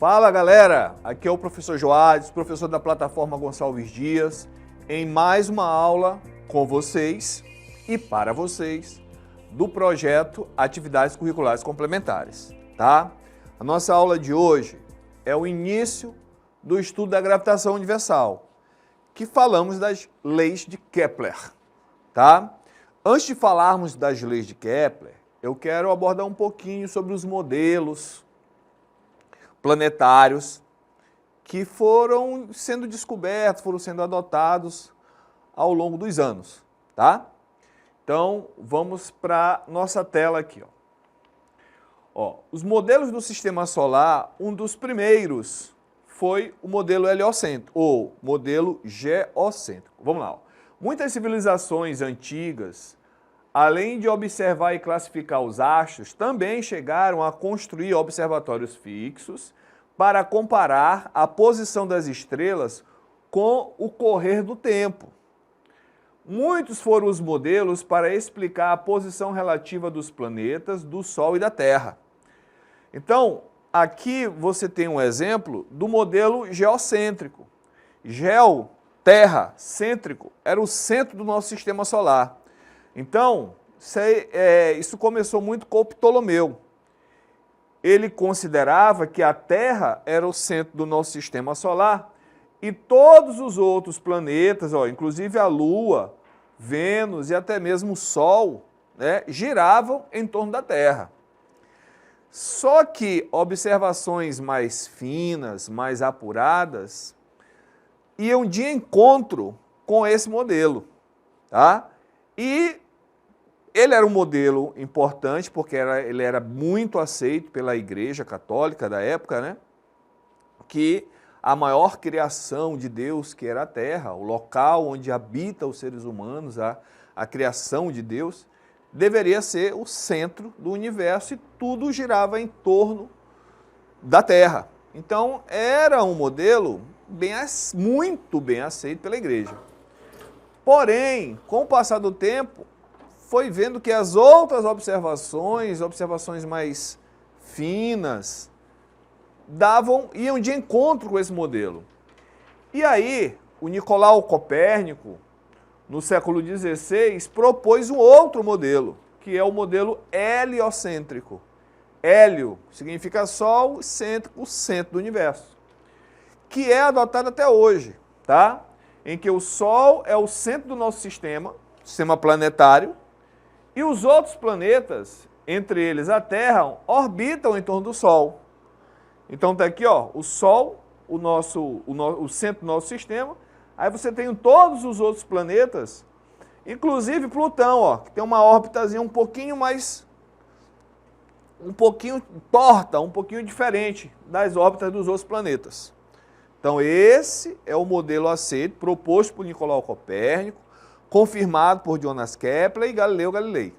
Fala galera, aqui é o professor Joades, professor da plataforma Gonçalves Dias, em mais uma aula com vocês e para vocês do projeto Atividades Curriculares Complementares, tá? A nossa aula de hoje é o início do estudo da gravitação universal, que falamos das leis de Kepler, tá? Antes de falarmos das leis de Kepler, eu quero abordar um pouquinho sobre os modelos planetários que foram sendo descobertos, foram sendo adotados ao longo dos anos, tá? Então, vamos para nossa tela aqui, ó. Os modelos do Sistema Solar, um dos primeiros foi o modelo heliocêntrico, ou modelo geocêntrico. Vamos lá, ó. Muitas civilizações antigas, além de observar e classificar os astros, também chegaram a construir observatórios fixos para comparar a posição das estrelas com o correr do tempo. Muitos foram os modelos para explicar a posição relativa dos planetas, do Sol e da Terra. Então, aqui você tem um exemplo do modelo geocêntrico. Geo, terra, cêntrico, era o centro do nosso sistema solar. Então, isso começou muito com o Ptolomeu. Ele considerava que a Terra era o centro do nosso sistema solar e todos os outros planetas, inclusive a Lua, Vênus e até mesmo o Sol, giravam em torno da Terra. Só que observações mais finas, mais apuradas, iam de encontro com esse modelo, tá? E ele era um modelo importante porque ele era muito aceito pela Igreja Católica da época, né? Que a maior criação de Deus, que era a Terra, o local onde habitam os seres humanos, a criação de Deus, deveria ser o centro do universo e tudo girava em torno da Terra. Então, era um modelo muito bem aceito pela Igreja. Porém, com o passar do tempo, foi vendo que as outras observações mais finas, iam de encontro com esse modelo. E aí, o Nicolau Copérnico, no século XVI, propôs um outro modelo, que é o modelo heliocêntrico. Hélio significa Sol, cêntrico, centro do universo, que é adotado até hoje, tá? Em que o Sol é o centro do nosso sistema planetário, e os outros planetas, entre eles a Terra, orbitam em torno do Sol. Então está aqui, ó, o Sol, o centro do nosso sistema. Aí você tem todos os outros planetas, inclusive Plutão, ó, que tem uma órbitazinha um pouquinho torta, um pouquinho diferente das órbitas dos outros planetas. Então esse é o modelo aceito, proposto por Nicolau Copérnico, confirmado por Johannes Kepler e Galileu Galilei,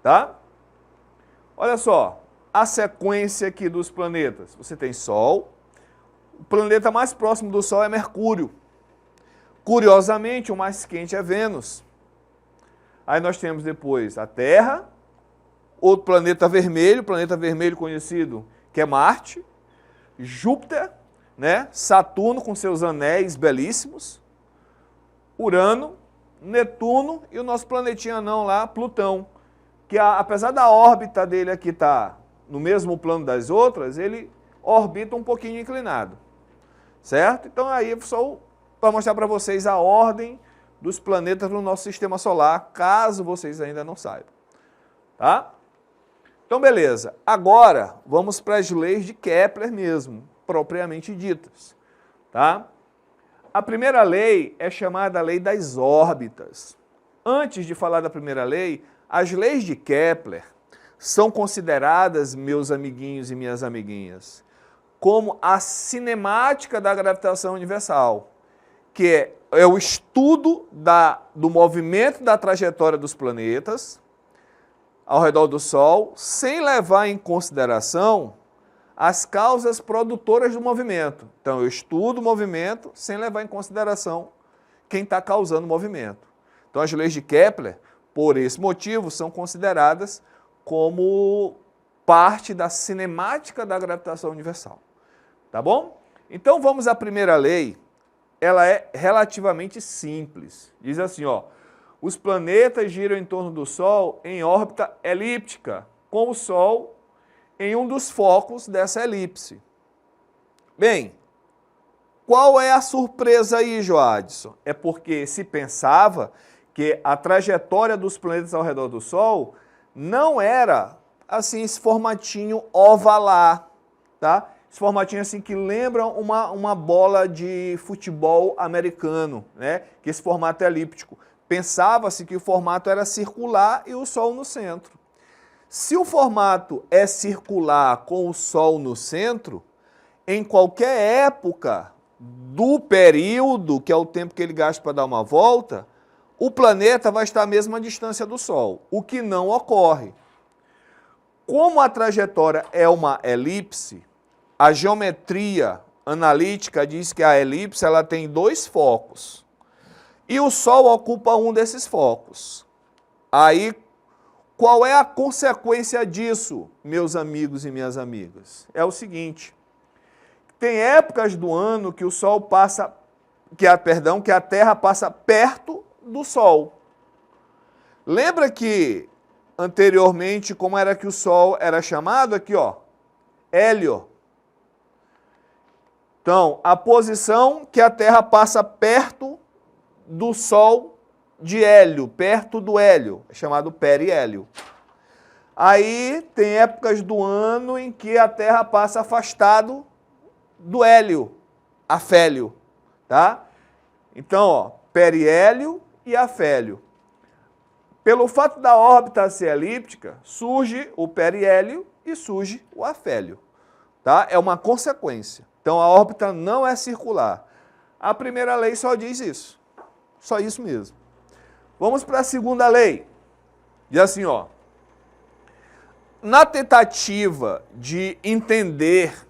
tá? Olha só, a sequência aqui dos planetas. Você tem Sol, o planeta mais próximo do Sol é Mercúrio. Curiosamente, o mais quente é Vênus. Aí nós temos depois a Terra, outro planeta vermelho conhecido, que é Marte, Júpiter, né? Saturno com seus anéis belíssimos, Urano, Netuno e o nosso planetinha anão lá, Plutão, que apesar da órbita dele aqui estar no mesmo plano das outras, ele orbita um pouquinho inclinado, certo? Então aí só para mostrar para vocês a ordem dos planetas no nosso sistema solar, caso vocês ainda não saibam, tá? Então beleza, agora vamos para as leis de Kepler mesmo, propriamente ditas, tá? A primeira lei é chamada lei das órbitas. Antes de falar da primeira lei, as leis de Kepler são consideradas, meus amiguinhos e minhas amiguinhas, como a cinemática da gravitação universal, que é o estudo do movimento da trajetória dos planetas ao redor do Sol, sem levar em consideração as causas produtoras do movimento. Então, eu estudo o movimento sem levar em consideração quem está causando o movimento. Então, as leis de Kepler, por esse motivo, são consideradas como parte da cinemática da gravitação universal. Tá bom? Então vamos à primeira lei. Ela é relativamente simples. Diz assim, ó, os planetas giram em torno do Sol em órbita elíptica, com o Sol em um dos focos dessa elipse. Bem, qual é a surpresa aí, Joadson? É porque se pensava que a trajetória dos planetas ao redor do Sol não era assim esse formatinho ovalar, tá? Esse formatinho assim que lembra uma bola de futebol americano, né? Que esse formato é elíptico. Pensava-se que o formato era circular e o Sol no centro. Se o formato é circular com o Sol no centro, em qualquer época do período, que é o tempo que ele gasta para dar uma volta, o planeta vai estar à mesma distância do Sol, o que não ocorre. Como a trajetória é uma elipse, a geometria analítica diz que a elipse ela tem dois focos. E o Sol ocupa um desses focos. Aí, qual é a consequência disso, meus amigos e minhas amigas? É o seguinte, tem épocas do ano que o Sol passa, que a Terra passa perto do Sol. Lembra que anteriormente como era que o Sol era chamado aqui, ó, Hélio. Então, a posição que a Terra passa perto do Sol de Hélio, perto do Hélio, é chamado periélio. Aí tem épocas do ano em que a Terra passa afastado do Hélio, afélio, tá? Então, ó, periélio e afélio. Pelo fato da órbita ser elíptica, surge o periélio e surge o afélio, tá? É uma consequência. Então, a órbita não é circular. A primeira lei só diz isso. Só isso mesmo. Vamos para a segunda lei. Diz assim, ó. Na tentativa de entender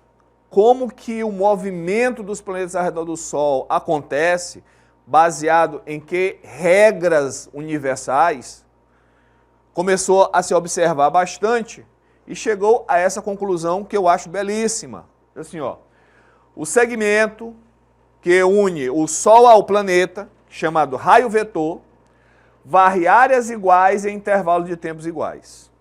como que o movimento dos planetas ao redor do Sol acontece, baseado em que regras universais, começou a se observar bastante e chegou a essa conclusão que eu acho belíssima. Assim, ó, o segmento que une o Sol ao planeta, chamado raio vetor, varre áreas iguais em intervalos de tempos iguais.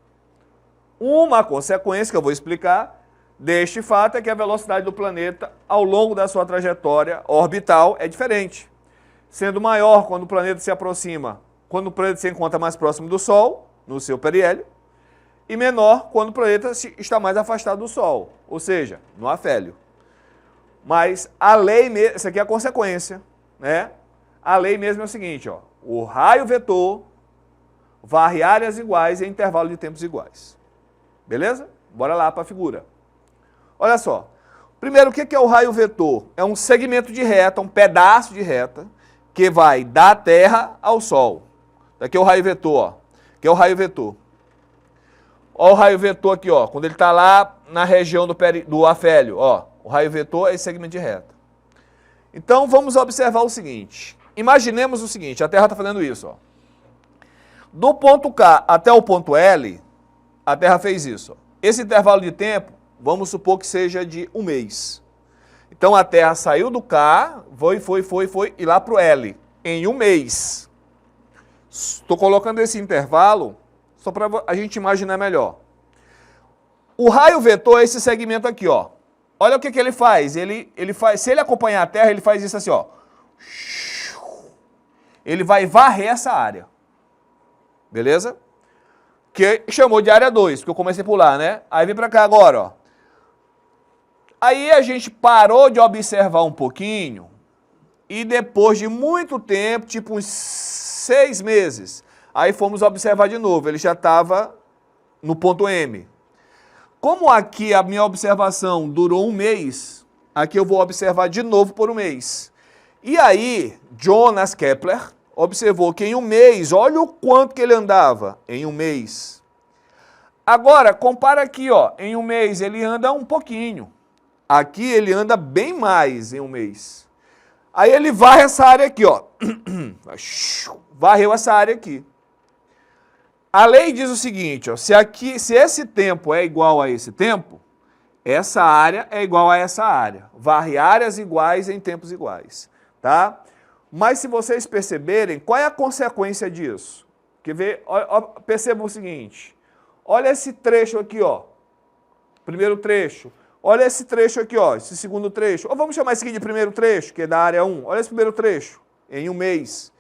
Uma consequência que eu vou explicar deste fato é que a velocidade do planeta ao longo da sua trajetória orbital é diferente, sendo maior quando o planeta se aproxima, quando o planeta se encontra mais próximo do Sol, no seu periélio, e menor quando o planeta está mais afastado do Sol, ou seja, no afélio. Mas a lei, essa aqui é a consequência, né? A lei mesmo é o seguinte, ó, o raio vetor varre áreas iguais em intervalo de tempos iguais. Beleza? Bora lá para a figura. Olha só. Primeiro, o que é o raio vetor? É um segmento de reta, um pedaço de reta, que vai da Terra ao Sol. Daqui é o raio vetor, ó. Aqui é o raio vetor. Olha o raio vetor aqui, ó. Quando ele está lá na região do afélio, ó. O raio vetor é esse segmento de reta. Então, vamos observar o seguinte. Imaginemos o seguinte, a Terra está fazendo isso, ó. Do ponto K até o ponto L, a Terra fez isso. Esse intervalo de tempo, vamos supor que seja de um mês. Então a Terra saiu do K, foi, e lá para o L, em um mês. Estou colocando esse intervalo só para a gente imaginar melhor. O raio vetor é esse segmento aqui, ó. Olha o que ele faz. Ele faz. Se ele acompanhar a Terra, ele faz isso assim, ó. Ele vai varrer essa área. Beleza? Que chamou de área 2, porque eu comecei a pular, né? Aí vem para cá agora, ó. Aí a gente parou de observar um pouquinho e depois de muito tempo, tipo uns 6 meses, aí fomos observar de novo. Ele já estava no ponto M. Como aqui a minha observação durou um mês, aqui eu vou observar de novo por um mês. E aí, Jonas Kepler observou que em um mês, olha o quanto que ele andava em um mês. Agora, compara aqui, ó, em um mês ele anda um pouquinho. Aqui ele anda bem mais em um mês. Aí ele varre essa área aqui, ó. Varreu essa área aqui. A lei diz o seguinte, ó, se esse tempo é igual a esse tempo, Essa área é igual a essa área. Varre áreas iguais em tempos iguais, tá? Mas se vocês perceberem, qual é a consequência disso? Quer ver? Percebam o seguinte. Olha esse trecho aqui, ó. Primeiro trecho. Olha esse trecho aqui, ó. Esse segundo trecho. Ou vamos chamar esse aqui de primeiro trecho, que é da área 1. Olha esse primeiro trecho, em um mês.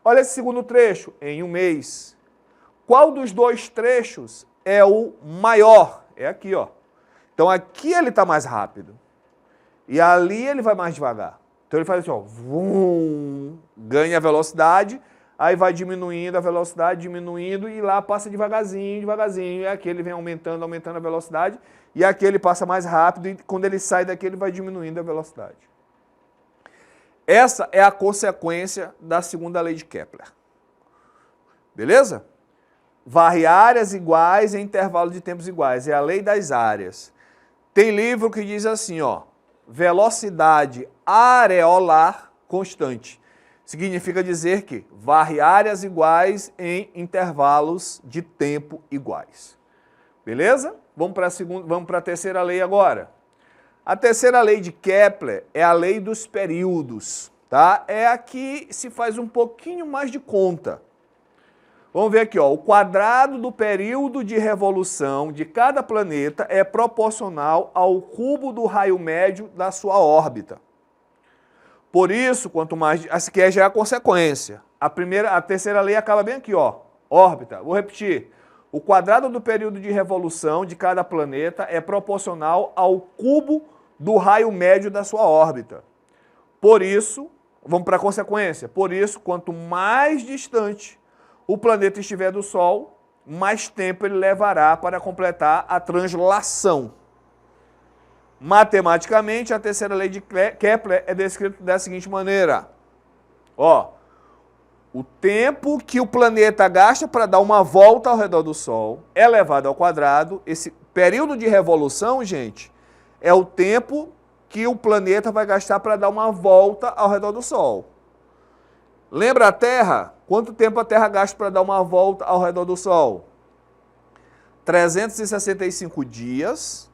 Olha esse segundo trecho, em um mês. Qual dos dois trechos é o maior? É aqui, ó. Então aqui ele está mais rápido. E ali ele vai mais devagar. Então ele faz assim, ó. Vum, ganha velocidade, aí vai diminuindo a velocidade, diminuindo, e lá passa devagarzinho, devagarzinho. E aqui ele vem aumentando, aumentando a velocidade. E aqui ele passa mais rápido, e quando ele sai daqui ele vai diminuindo a velocidade. Essa é a consequência da segunda lei de Kepler. Beleza? Varre áreas iguais em intervalo de tempos iguais. É a lei das áreas. Tem livro que diz assim, ó. Velocidade areolar constante. Significa dizer que varre áreas iguais em intervalos de tempo iguais. Beleza? Vamos para a terceira lei agora. A terceira lei de Kepler é a lei dos períodos, tá? É a que se faz um pouquinho mais de conta. Vamos ver aqui, ó. O quadrado do período de revolução de cada planeta é proporcional ao cubo do raio médio da sua órbita. Por isso, quanto mais... Essa aqui já é a consequência. A terceira lei acaba bem aqui, ó. Órbita. Vou repetir. O quadrado do período de revolução de cada planeta é proporcional ao cubo do raio médio da sua órbita. Por isso, vamos para a consequência. Por isso, quanto mais distante o planeta estiver do Sol, mais tempo ele levará para completar a translação. Matematicamente, a terceira lei de Kepler é descrita da seguinte maneira. Ó, o tempo que o planeta gasta para dar uma volta ao redor do Sol é elevado ao quadrado. Esse período de revolução, gente, é o tempo que o planeta vai gastar para dar uma volta ao redor do Sol. Lembra a Terra? Quanto tempo a Terra gasta para dar uma volta ao redor do Sol? 365 dias.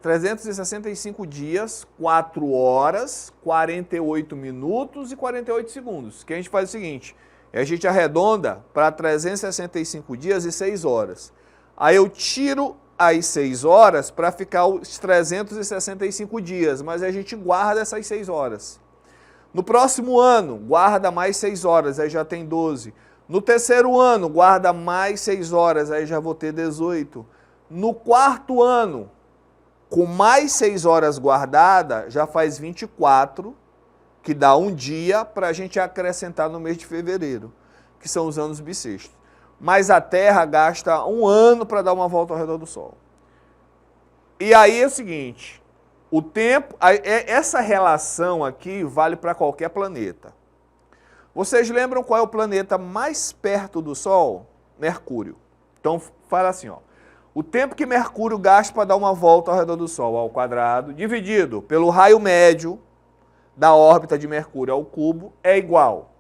365 dias, 4 horas, 48 minutos e 48 segundos. Que a gente faz o seguinte, a gente arredonda para 365 dias e 6 horas. Aí eu tiro as 6 horas para ficar os 365 dias, mas a gente guarda essas 6 horas. No próximo ano, guarda mais 6 horas, aí já tem 12. No terceiro ano, guarda mais 6 horas, aí já vou ter 18. No quarto ano, com mais 6 horas guardada, já faz 24, que dá um dia para a gente acrescentar no mês de fevereiro, que são os anos bissextos. Mas a Terra gasta um ano para dar uma volta ao redor do Sol. E aí é o seguinte, o tempo, essa relação aqui vale para qualquer planeta. Vocês lembram qual é o planeta mais perto do Sol? Mercúrio. Então fala assim, ó. O tempo que Mercúrio gasta para dar uma volta ao redor do Sol ao quadrado, dividido pelo raio médio da órbita de Mercúrio ao cubo, é igual.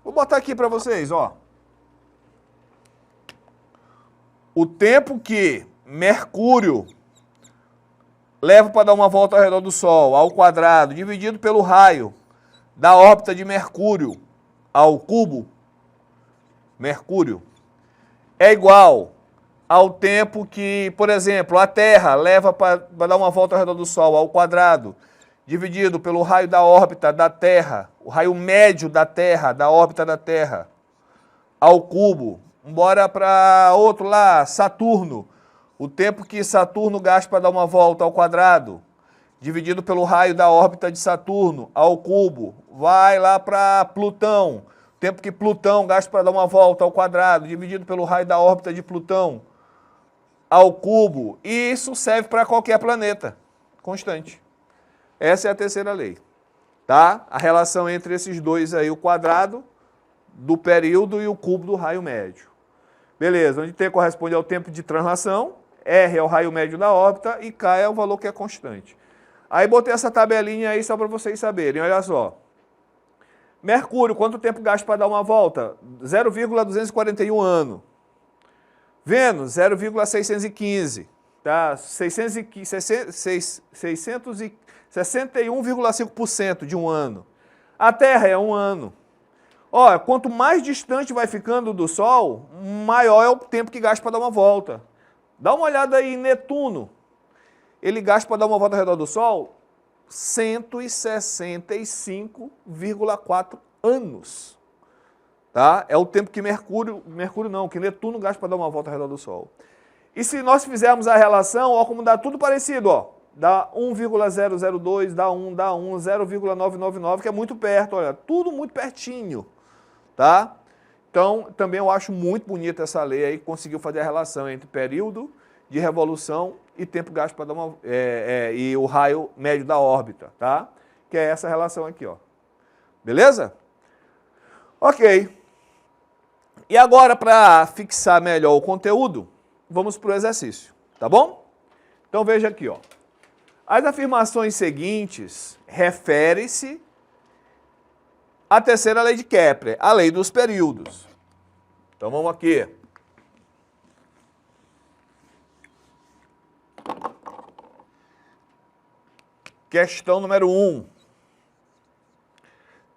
Vou botar aqui para vocês, ó. O tempo que Mercúrio leva para dar uma volta ao redor do Sol ao quadrado, dividido pelo raio da órbita de Mercúrio ao cubo, Mercúrio, é igual ao tempo que, por exemplo, a Terra leva para dar uma volta ao redor do Sol ao quadrado, dividido pelo raio da órbita da Terra, o raio médio da Terra, da órbita da Terra, ao cubo. Bora para outro lá, Saturno. O tempo que Saturno gasta para dar uma volta ao quadrado, dividido pelo raio da órbita de Saturno, ao cubo. Vai lá para Plutão. O tempo que Plutão gasta para dar uma volta ao quadrado, dividido pelo raio da órbita de Plutão, ao cubo, e isso serve para qualquer planeta, constante. Essa é a terceira lei, tá? A relação entre esses dois aí, o quadrado do período e o cubo do raio médio. Beleza, onde T corresponde ao tempo de translação, R é o raio médio da órbita e K é o valor que é constante. Aí botei essa tabelinha aí só para vocês saberem, olha só. Mercúrio, quanto tempo gasta para dar uma volta? 0,241 ano. Vênus, 0,615. tá? 661,5% de um ano. A Terra é um ano. Olha, quanto mais distante vai ficando do Sol, maior é o tempo que gasta para dar uma volta. Dá uma olhada aí em Netuno. Ele gasta para dar uma volta ao redor do Sol 165,4 anos. Tá? É o tempo que que Netuno gasta para dar uma volta ao redor do Sol. E se nós fizermos a relação, ó, como dá tudo parecido, ó, dá 1,002, dá 1, 0,999, que é muito perto, olha, tudo muito pertinho, tá? Então, também eu acho muito bonita essa lei aí, que conseguiu fazer a relação entre período de revolução e tempo gasto para dar uma, e o raio médio da órbita, tá? Que é essa relação aqui, ó. Beleza? Ok. E agora, para fixar melhor o conteúdo, vamos para o exercício, tá bom? Então veja aqui, ó. As afirmações seguintes referem-se à terceira lei de Kepler, a lei dos períodos. Então vamos aqui. Questão número 1.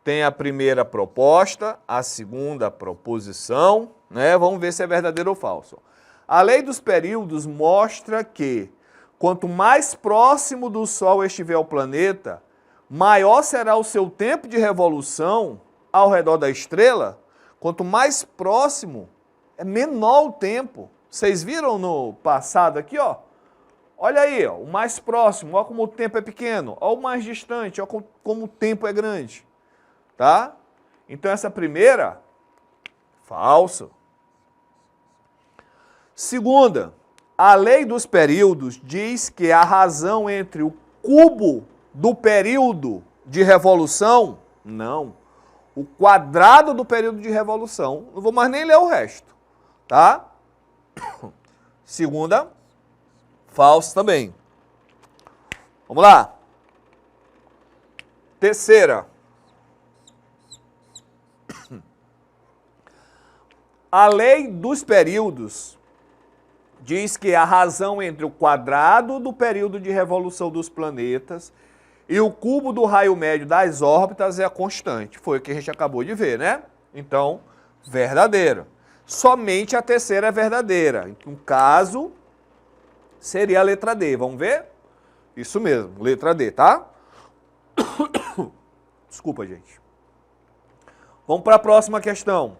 Tem a primeira proposta, a segunda proposição, né? Vamos ver se é verdadeiro ou falso. A lei dos períodos mostra que, quanto mais próximo do Sol estiver o planeta, maior será o seu tempo de revolução ao redor da estrela. Quanto mais próximo, é menor o tempo. Vocês viram no passado aqui, ó? Olha aí, ó, o mais próximo, olha como o tempo é pequeno. Olha o mais distante, olha como o tempo é grande. Tá? Então essa primeira, falso. Segunda, a lei dos períodos diz que a razão entre o cubo do período de revolução, não, o quadrado do período de revolução, não vou mais nem ler o resto, tá? Segunda, falso também. Vamos lá. Terceira. A lei dos períodos diz que a razão entre o quadrado do período de revolução dos planetas e o cubo do raio médio das órbitas é a constante. Foi o que a gente acabou de ver, né? Então, verdadeiro. Somente a terceira é verdadeira. No caso, seria a letra D. Vamos ver? Isso mesmo, letra D, tá? Desculpa, gente. Vamos para a próxima questão.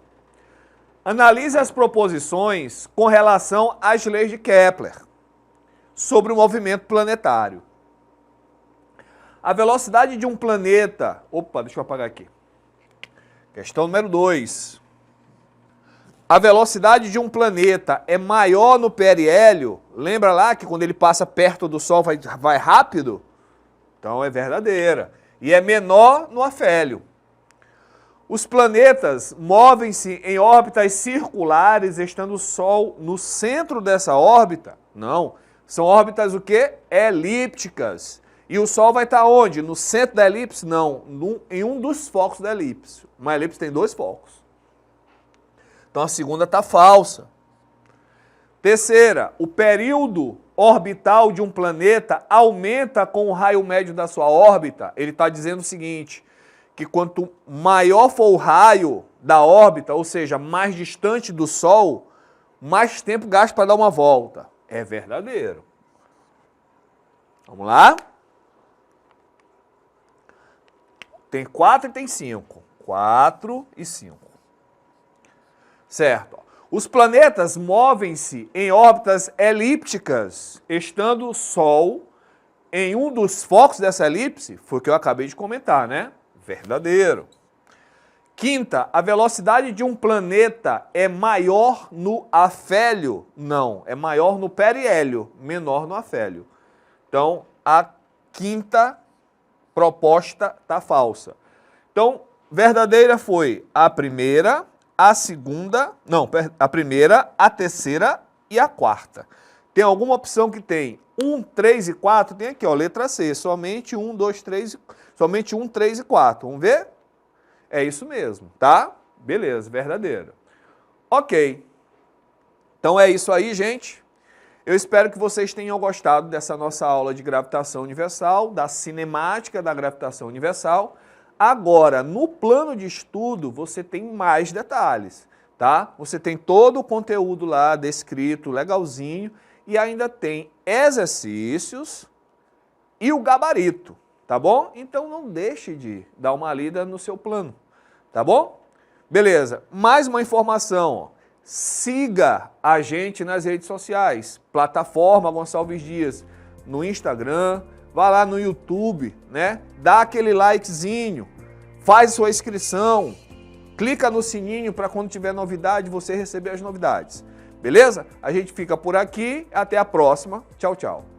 Analise as proposições com relação às leis de Kepler sobre o movimento planetário. A velocidade de um planeta... Opa, deixa eu apagar aqui. Questão número 2. A velocidade de um planeta é maior no periélio? Lembra lá que quando ele passa perto do Sol vai rápido? Então é verdadeira. E é menor no afélio. Os planetas movem-se em órbitas circulares, estando o Sol no centro dessa órbita? Não. São órbitas o quê? Elípticas. E o Sol vai estar onde? No centro da elipse? Não. Em um dos focos da elipse. Uma elipse tem 2 focos. Então a segunda está falsa. Terceira, o período orbital de um planeta aumenta com o raio médio da sua órbita. Ele está dizendo o seguinte, que quanto maior for o raio da órbita, ou seja, mais distante do Sol, mais tempo gasta para dar uma volta. É verdadeiro. Vamos lá? Tem 4 e tem 5. 4 e 5. Certo. Os planetas movem-se em órbitas elípticas, estando o Sol em um dos focos dessa elipse, foi o que eu acabei de comentar, né? Verdadeiro. Quinta, a velocidade de um planeta é maior no afélio? Não, é maior no periélio, menor no afélio. Então, a quinta proposta está falsa. Então, verdadeira foi a primeira, a segunda, não, a primeira, a terceira e a quarta. Tem alguma opção que tem 1, 3 e 4? Tem aqui, ó, letra C, somente 1, 2, 3, somente 1, 3 e 4. Vamos ver? É isso mesmo, tá? Beleza, verdadeiro. Ok. Então é isso aí, gente. Eu espero que vocês tenham gostado dessa nossa aula de gravitação universal, da cinemática da gravitação universal. Agora, no plano de estudo, você tem mais detalhes, tá? Você tem todo o conteúdo lá descrito, legalzinho, e ainda tem exercícios e o gabarito, tá bom? Então não deixe de dar uma lida no seu plano, tá bom? Beleza, mais uma informação, ó. Siga a gente nas redes sociais, plataforma Gonçalves Dias, no Instagram, vá lá no YouTube, né? Dá aquele likezinho, faz sua inscrição, clica no sininho para quando tiver novidade você receber as novidades. Beleza? A gente fica por aqui, até a próxima. Tchau, tchau.